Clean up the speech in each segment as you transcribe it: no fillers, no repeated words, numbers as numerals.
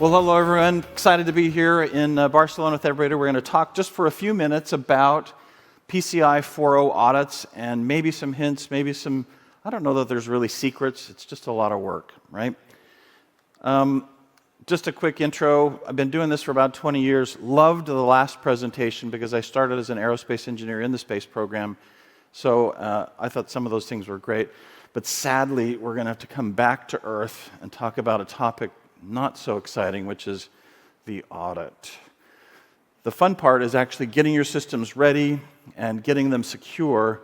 Well, hello everyone. Excited to be here in Barcelona with everybody. We're going to talk just for a few minutes about PCI 4.0 audits and maybe some hints, maybe some, I don't know that there's really secrets. It's just a lot of work, right? Just a quick intro. I've been doing this for about 20 years. Loved the last presentation because I started as an aerospace engineer in the space program. So I thought some of those things were great. But sadly, we're going to have to come back to Earth and talk about a topic not so exciting, which is the audit. The fun part is actually getting your systems ready and getting them secure.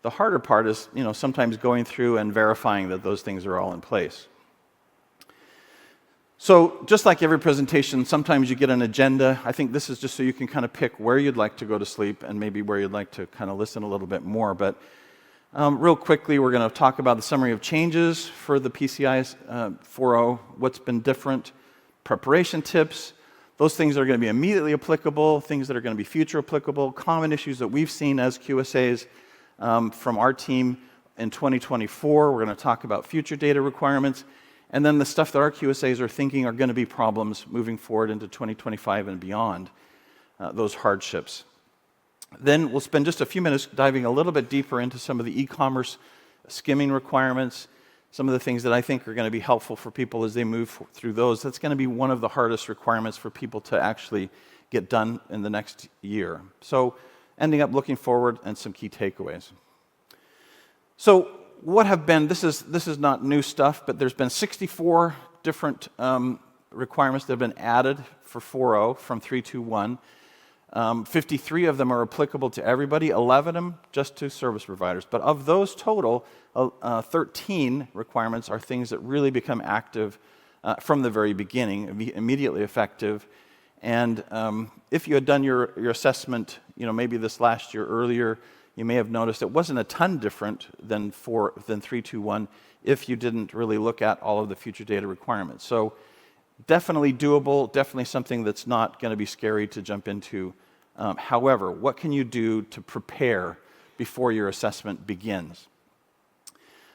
The harder part is, sometimes going through and verifying that those things are all in place. So just like every presentation, sometimes you get an agenda. I think this is just so you can kind of pick where you'd like to go to sleep and maybe where you'd like to kind of listen a little bit more. But real quickly, we're going to talk about the summary of changes for the PCI 4.0, what's been different, preparation tips, those things that are going to be immediately applicable, things that are going to be future applicable, common issues that we've seen as QSAs from our team in 2024. We're going to talk about future data requirements, and then the stuff that our QSAs are thinking are going to be problems moving forward into 2025 and beyond, those hardships. Then we'll spend just a few minutes diving a little bit deeper into some of the e-commerce skimming requirements, some of the things that I think are going to be helpful for people as they move through those. That's going to be one of the hardest requirements for people to actually get done in the next year. So ending up looking forward and some key takeaways. So what have been, this is not new stuff, but there's been 64 different requirements that have been added for 4.0 from 3.2.1. 53 of them are applicable to everybody, 11 of them just to service providers. But of those total, 13 requirements are things that really become active from the very beginning, immediately effective. And if you had done your assessment, maybe this last year earlier, you may have noticed it wasn't a ton different than 3.2.1 if you didn't really look at all of the future data requirements. So definitely doable, definitely something that's not going to be scary to jump into. However, what can you do to prepare before your assessment begins?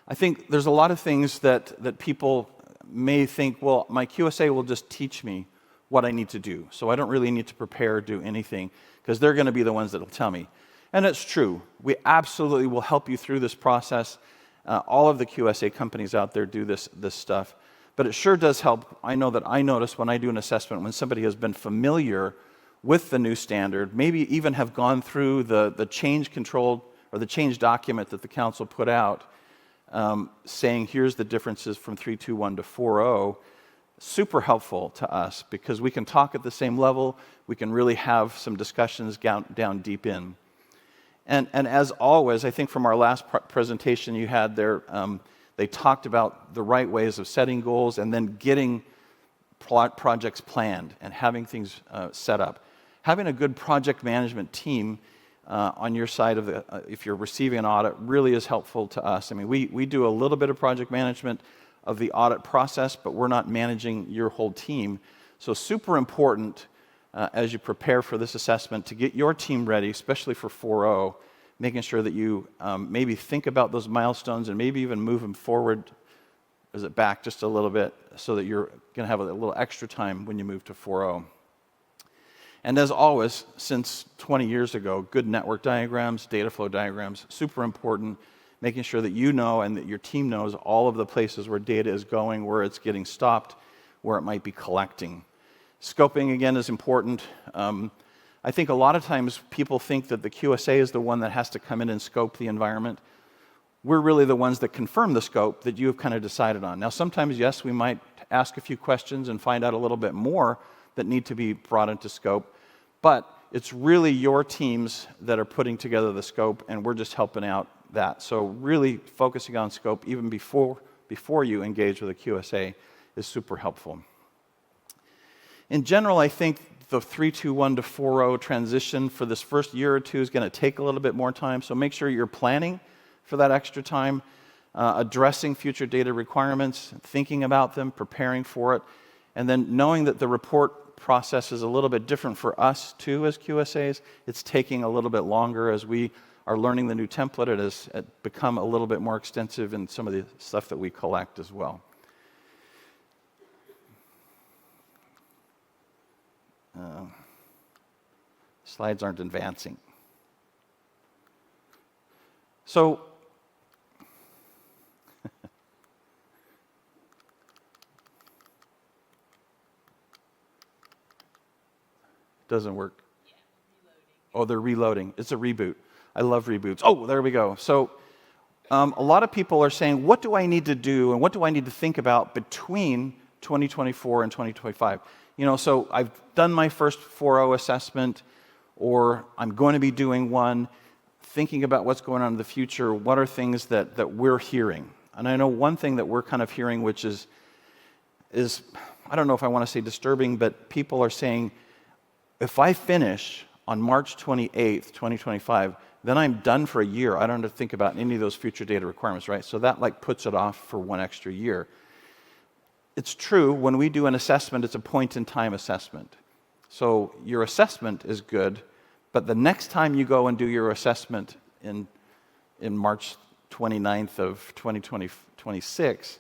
I think there's a lot of things that people may think, well, my QSA will just teach me what I need to do, so I don't really need to prepare or do anything, because they're going to be the ones that will tell me. And it's true. We absolutely will help you through this process. All of the QSA companies out there do this stuff. But it sure does help. I know that I notice when I do an assessment, when somebody has been familiar with the new standard, maybe even have gone through the change control or the change document that the council put out, saying here's the differences from 3.2.1 to 4.0, super helpful to us because we can talk at the same level, we can really have some discussions down deep in. And as always, I think from our last presentation you had there, they talked about the right ways of setting goals and then getting projects planned and having things set up. Having a good project management team on your side of if you're receiving an audit really is helpful to us. I mean, we do a little bit of project management of the audit process, but we're not managing your whole team. So super important as you prepare for this assessment to get your team ready, especially for 4.0, making sure that you maybe think about those milestones and maybe even move them forward, back just a little bit, so that you're going to have a little extra time when you move to 4.0. And as always, since 20 years ago, good network diagrams, data flow diagrams, super important, making sure that you know and that your team knows all of the places where data is going, where it's getting stopped, where it might be collecting. Scoping, again, is important. I think a lot of times people think that the QSA is the one that has to come in and scope the environment. We're really the ones that confirm the scope that you have kind of decided on. Now, sometimes, yes, we might ask a few questions and find out a little bit more that need to be brought into scope, but it's really your teams that are putting together the scope, and we're just helping out that. So really focusing on scope even before you engage with a QSA is super helpful. In general, I think the 3.2.1 to 4.0 transition for this first year or two is going to take a little bit more time, so make sure you're planning for that extra time, addressing future data requirements, thinking about them, preparing for it, and then knowing that the report process is a little bit different for us too as QSAs. It's taking a little bit longer as we are learning the new template. It has become a little bit more extensive in some of the stuff that we collect as well. Slides aren't advancing. So, doesn't work. Oh, they're reloading. It's a reboot. I love reboots. Oh, there we go. So a lot of people are saying, what do I need to do and what do I need to think about between 2024 and 2025? So I've done my first 4.0 assessment, or I'm going to be doing one, thinking about what's going on in the future. What are things that we're hearing? And I know one thing that we're kind of hearing, which is I don't know if I want to say disturbing, but people are saying, if I finish on March 28th, 2025, then I'm done for a year. I don't have to think about any of those future data requirements, right? So that puts it off for one extra year. It's true, when we do an assessment, it's a point-in-time assessment. So your assessment is good, but the next time you go and do your assessment in March 29th of 2026,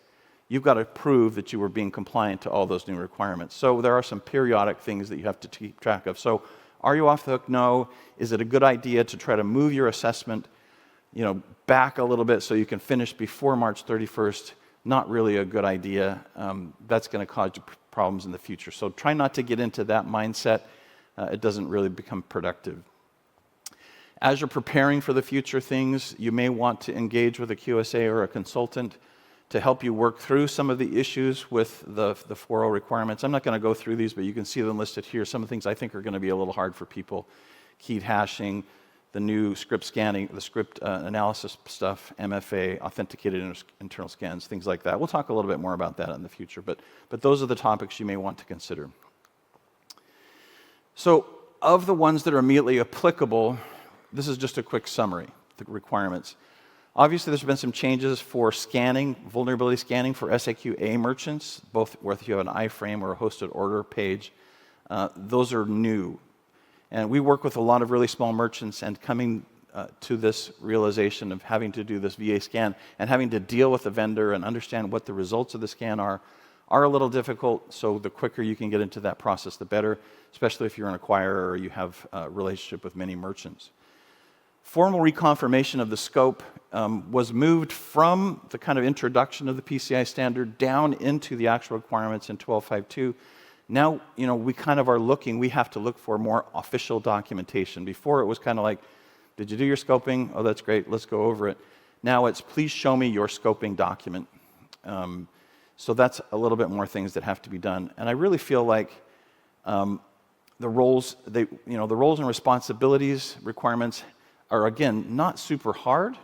you've got to prove that you were being compliant to all those new requirements. So there are some periodic things that you have to keep track of. So are you off the hook? No. Is it a good idea to try to move your assessment, back a little bit so you can finish before March 31st? Not really a good idea. That's going to cause you problems in the future. So try not to get into that mindset. It doesn't really become productive. As you're preparing for the future things, you may want to engage with a QSA or a consultant to help you work through some of the issues with the 4.0 requirements. I'm not going to go through these, but you can see them listed here. Some of the things I think are going to be a little hard for people. Keyed hashing, the new script scanning, the script analysis stuff, MFA, authenticated internal scans, things like that. We'll talk a little bit more about that in the future, but those are the topics you may want to consider. So of the ones that are immediately applicable, this is just a quick summary, the requirements. Obviously, there's been some changes for scanning, vulnerability scanning for SAQA merchants, both whether you have an iframe or a hosted order page. Those are new. And we work with a lot of really small merchants, and coming to this realization of having to do this VA scan and having to deal with the vendor and understand what the results of the scan are a little difficult. So the quicker you can get into that process, the better, especially if you're an acquirer or you have a relationship with many merchants. Formal reconfirmation of the scope was moved from the kind of introduction of the PCI standard down into the actual requirements in 12.5.2. Now, we kind of are looking, we have to look for more official documentation. Before it was kind of like, did you do your scoping? Oh, that's great, let's go over it. Now it's, please show me your scoping document. So that's a little bit more things that have to be done. And I really feel like the roles and responsibilities requirements are, again, not super hard,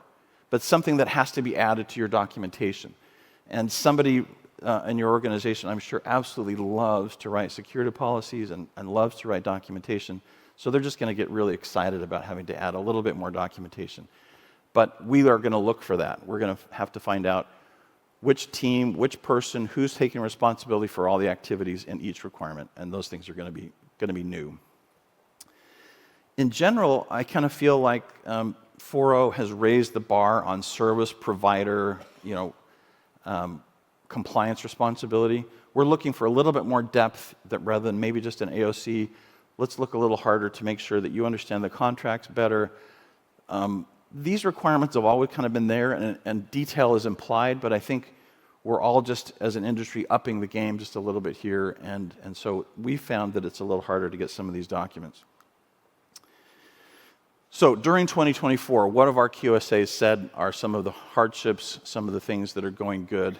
but something that has to be added to your documentation. And somebody in your organization, I'm sure, absolutely loves to write security policies and loves to write documentation. So they're just going to get really excited about having to add a little bit more documentation. But we are going to look for that. We're going to have to find out which team, which person, who's taking responsibility for all the activities in each requirement, and those things are going to be new. In general, I kind of feel like 4.0 has raised the bar on service provider, compliance responsibility. We're looking for a little bit more depth that rather than maybe just an AOC, let's look a little harder to make sure that you understand the contracts better. These requirements have always kind of been there, and detail is implied, but I think we're all just, as an industry, upping the game just a little bit here, and so we found that it's a little harder to get some of these documents. So during 2024, what have our QSAs said are some of the hardships, some of the things that are going good?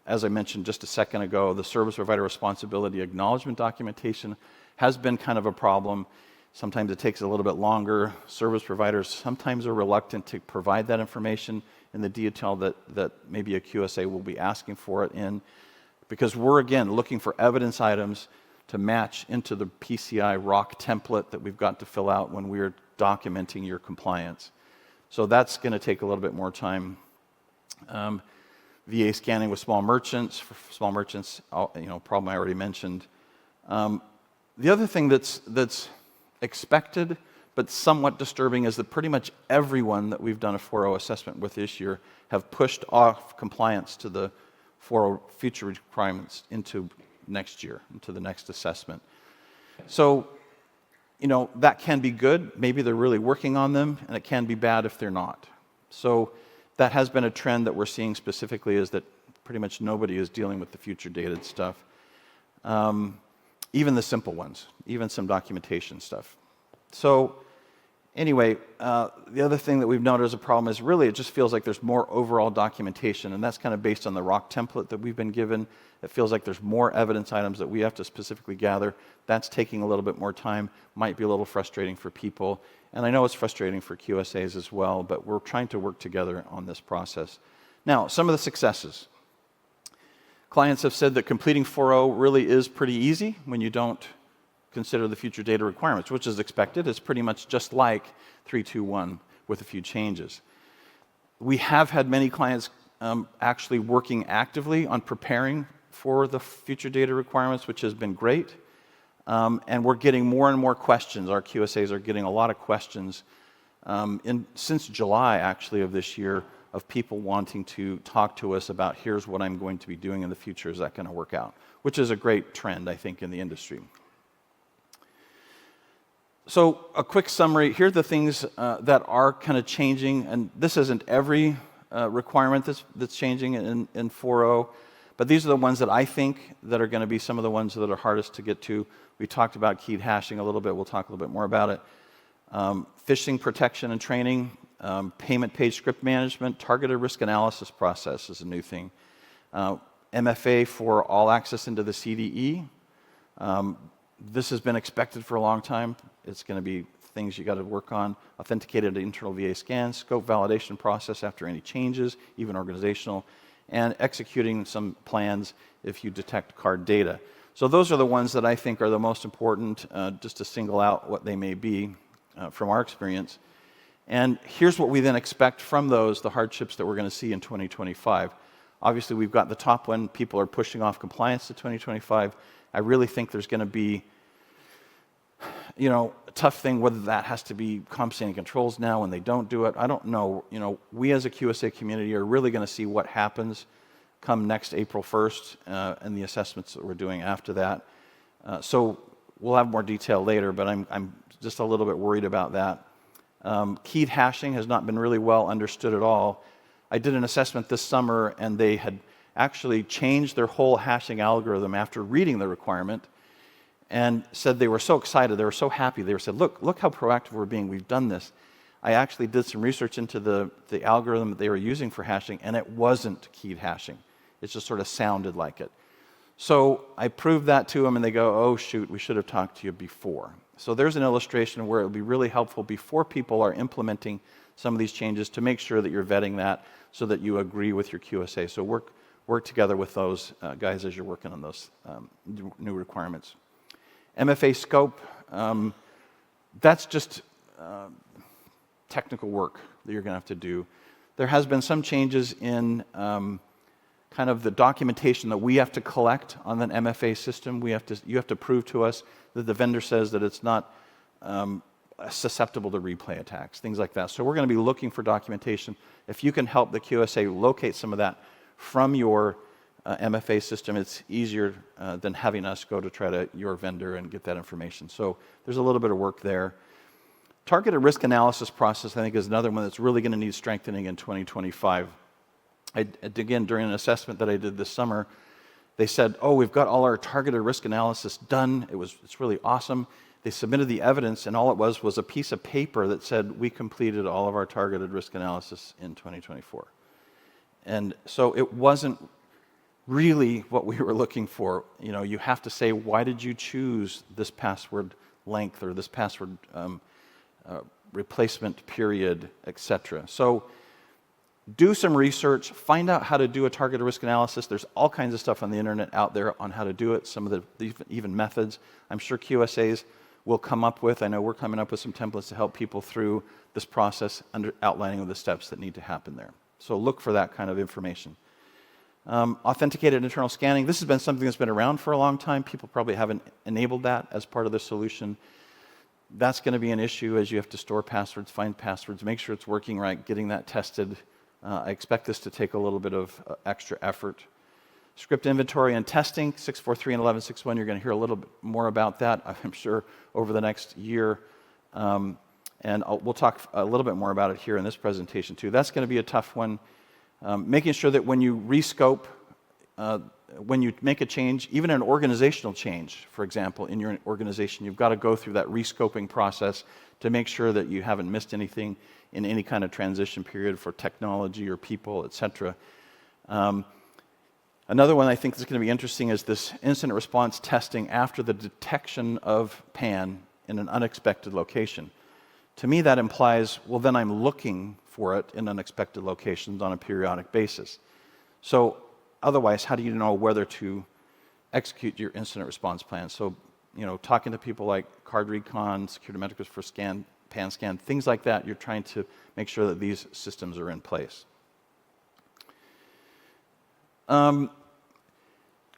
As I mentioned just a second ago, the service provider responsibility acknowledgement documentation has been kind of a problem. Sometimes it takes a little bit longer. Service providers sometimes are reluctant to provide that information in the detail that maybe a QSA will be asking for it in, because we're, again, looking for evidence items to match into the PCI ROC template that we've got to fill out when we're documenting your compliance. So that's going to take a little bit more time. VA scanning with small merchants, problem I already mentioned. The other thing that's expected but somewhat disturbing is that pretty much everyone that we've done a 4.0 assessment with this year have pushed off compliance to the 4.0 future requirements into next year, into the next assessment. So, that can be good. Maybe they're really working on them, and it can be bad if they're not. So that has been a trend that we're seeing specifically, is that pretty much nobody is dealing with the future dated stuff. Even the simple ones, even some documentation stuff. So anyway, the other thing that we've noted as a problem is really it just feels like there's more overall documentation, and that's kind of based on the ROC template that we've been given. It feels like there's more evidence items that we have to specifically gather. That's taking a little bit more time, might be a little frustrating for people, and I know it's frustrating for QSAs as well, but we're trying to work together on this process. Now, some of the successes. Clients have said that completing 4.0 really is pretty easy when you don't consider the future data requirements, which is expected. It's pretty much just like 3.2.1 with a few changes. We have had many clients actually working actively on preparing for the future data requirements, which has been great. And we're getting more and more questions. Our QSAs are getting a lot of questions since July, actually, of this year, of people wanting to talk to us about, here's what I'm going to be doing in the future, is that going to work out? Which is a great trend, I think, in the industry. So a quick summary, here are the things that are kind of changing, and this isn't every requirement that's changing in 4.0, but these are the ones that I think that are going to be some of the ones that are hardest to get to. We talked about keyed hashing a little bit, we'll talk a little bit more about it. Phishing protection and training, payment page script management, targeted risk analysis process is a new thing. MFA for all access into the CDE. This has been expected for a long time. It's going to be things you got to work on. Authenticated internal VA scans, scope validation process after any changes, even organizational, and executing some plans if you detect card data. So those are the ones that I think are the most important, just to single out what they may be from our experience. And here's what we then expect from those, the hardships that we're going to see in 2025. Obviously, we've got the top one. People are pushing off compliance to 2025. I really think there's going to be, a tough thing whether that has to be compensating controls now when they don't do it. I don't know. We as a QSA community are really going to see what happens come next April 1st and the assessments that we're doing after that. So we'll have more detail later, but I'm just a little bit worried about that. Keyed hashing has not been really well understood at all. I did an assessment this summer, and they had actually changed their whole hashing algorithm after reading the requirement, and said they were so excited, they were so happy. They said, look how proactive we're being, we've done this. I actually did some research into the algorithm that they were using for hashing, and it wasn't keyed hashing. It just sort of sounded like it. So I proved that to them, and they go, oh shoot, we should have talked to you before. So there's an illustration where it would be really helpful before people are implementing some of these changes to make sure that you're vetting that so that you agree with your QSA. So work together with those guys as you're working on those new requirements. MFA scope, that's just technical work that you're going to have to do. There has been some changes in kind of the documentation that we have to collect on an MFA system. You have to prove to us that the vendor says that it's not susceptible to replay attacks, things like that. So we're going to be looking for documentation. If you can help the QSA locate some of that from your MFA system, it's easier than having us go to try to your vendor and get that information. So there's a little bit of work there. Targeted risk analysis process, I think, is another one that's really going to need strengthening in 2025. Again, during an assessment that I did this summer, they said, oh, we've got all our targeted risk analysis done. It's really awesome. They submitted the evidence, and all it was a piece of paper that said, we completed all of our targeted risk analysis in 2024. And so it wasn't really what we were looking for. You have to say, why did you choose this password length or this password replacement period, etc. So do some research, find out how to do a targeted risk analysis. There's all kinds of stuff on the internet out there on how to do it, some of the even methods. I'm sure QSAs will come up with, I know we're coming up with some templates to help people through this process, outlining the steps that need to happen there. So look for that kind of information. Authenticated internal scanning. This has been something that's been around for a long time. People probably haven't enabled that as part of the solution. That's going to be an issue as you have to store passwords, find passwords, make sure it's working right, getting that tested. I expect this to take a little bit of extra effort. Script inventory and testing, 643 and 1161, you're going to hear a little bit more about that, I'm sure, over the next year. And we'll talk a little bit more about it here in this presentation, too. That's going to be a tough one. Making sure that when you rescope, when you make a change, even an organizational change, for example, in your organization, you've got to go through that rescoping process to make sure that you haven't missed anything in any kind of transition period for technology or people, etc. Another one I think is going to be interesting is this incident response testing after the detection of PAN in an unexpected location. To me, that implies, well, then I'm looking for it in unexpected locations on a periodic basis. So otherwise, how do you know whether to execute your incident response plan? So, talking to people like Card Recon, SecurityMetrics for scan, PAN scan, things like that, you're trying to make sure that these systems are in place.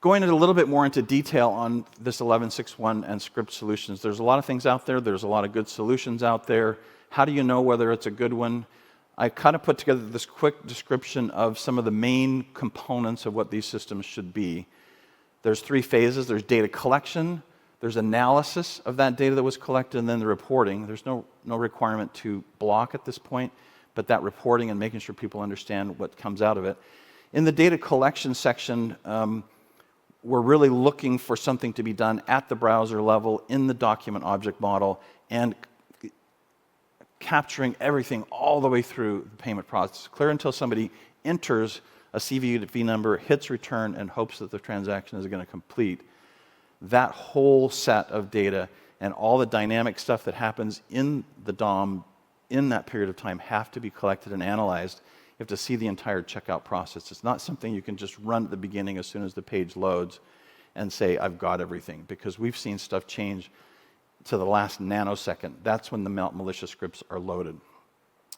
Going a little bit more into detail on this 1161 and script solutions, there's a lot of things out there. There's a lot of good solutions out there. How do you know whether it's a good one? I kind of put together this quick description of some of the main components of what these systems should be. There's 3 phases. There's data collection, there's analysis of that data that was collected, and then the reporting. There's no requirement to block at this point, but that reporting and making sure people understand what comes out of it. In the data collection section, we're really looking for something to be done at the browser level in the document object model and capturing everything all the way through the payment process, clear until somebody enters a CVV number, hits return, and hopes that the transaction is going to complete. That whole set of data and all the dynamic stuff that happens in the DOM in that period of time have to be collected and analyzed. You have to see the entire checkout process. It's not something you can just run at the beginning as soon as the page loads and say, I've got everything, because we've seen stuff change to the last nanosecond. That's when the malicious scripts are loaded.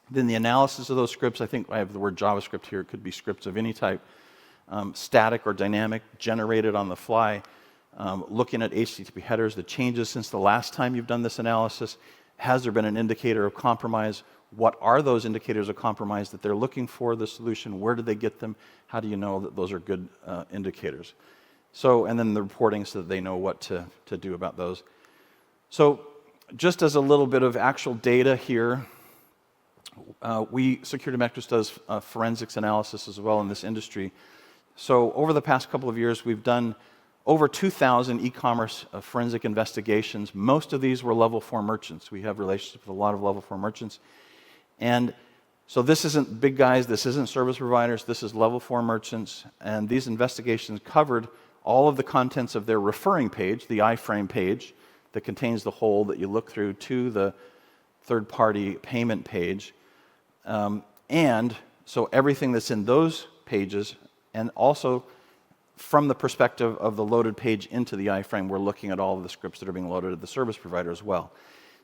Then the analysis of those scripts, I think I have the word JavaScript here. It could be scripts of any type, static or dynamic, generated on the fly, looking at HTTP headers, the changes since the last time you've done this analysis. Has there been an indicator of compromise? What are those indicators of compromise that they're looking for, the solution? Where did they get them? How do you know that those are good indicators? So, and then the reporting so that they know what to do about those. So, just as a little bit of actual data here, SecurityMetrics does forensics analysis as well in this industry. So, over the past couple of years, we've done over 2,000 e-commerce forensic investigations. Most of these were level 4 merchants. We have relationships with a lot of level 4 merchants. And so this isn't big guys, this isn't service providers, this is level 4 merchants. And these investigations covered all of the contents of their referring page, the iframe page that contains the whole that you look through to the third-party payment page. And so everything that's in those pages, and also from the perspective of the loaded page into the iframe, we're looking at all of the scripts that are being loaded at the service provider as well.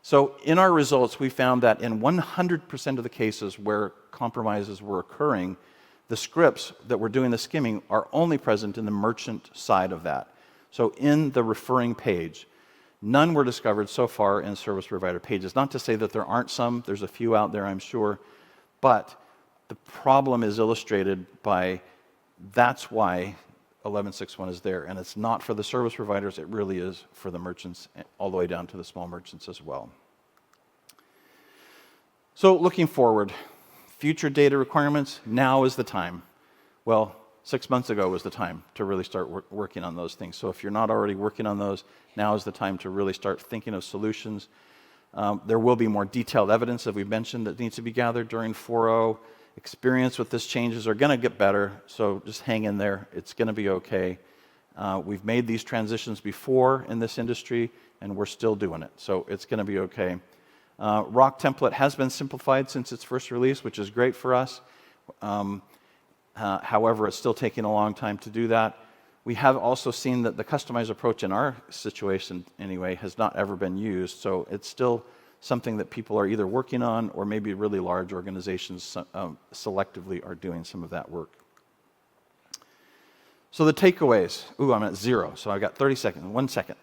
So in our results, we found that in 100% of the cases where compromises were occurring, the scripts that were doing the skimming are only present in the merchant side of that. So in the referring page. None were discovered so far in service provider pages. Not to say that there aren't some, there's a few out there, I'm sure, but the problem is illustrated by that's why 1161 is there, and it's not for the service providers, it really is for the merchants, all the way down to the small merchants as well. So looking forward, future data requirements, now is the time. Well, 6 months ago was the time to really start working on those things. So if you're not already working on those, now is the time to really start thinking of solutions. There will be more detailed evidence that we mentioned that needs to be gathered during 4.0. Experience with this changes are going to get better, so just hang in there. It's going to be okay. We've made these transitions before in this industry, and we're still doing it, so it's going to be okay. ROC template has been simplified since its first release, which is great for us. However, it's still taking a long time to do that. We have also seen that the customized approach in our situation, anyway, has not ever been used, so it's still something that people are either working on or maybe really large organizations selectively are doing some of that work. So the takeaways. Ooh, I'm at 0, so I've got 30 seconds, 1 second.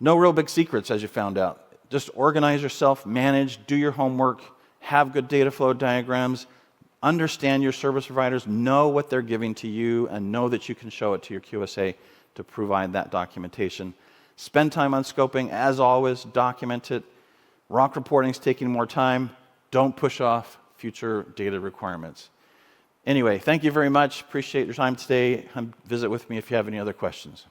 No real big secrets, as you found out. Just organize yourself, manage, do your homework, have good data flow diagrams, understand your service providers, know what they're giving to you, and know that you can show it to your QSA to provide that documentation. Spend time on scoping. As always, document it. ROC reporting is taking more time. Don't push off future data requirements. Anyway, thank you very much. Appreciate your time today. Come visit with me if you have any other questions.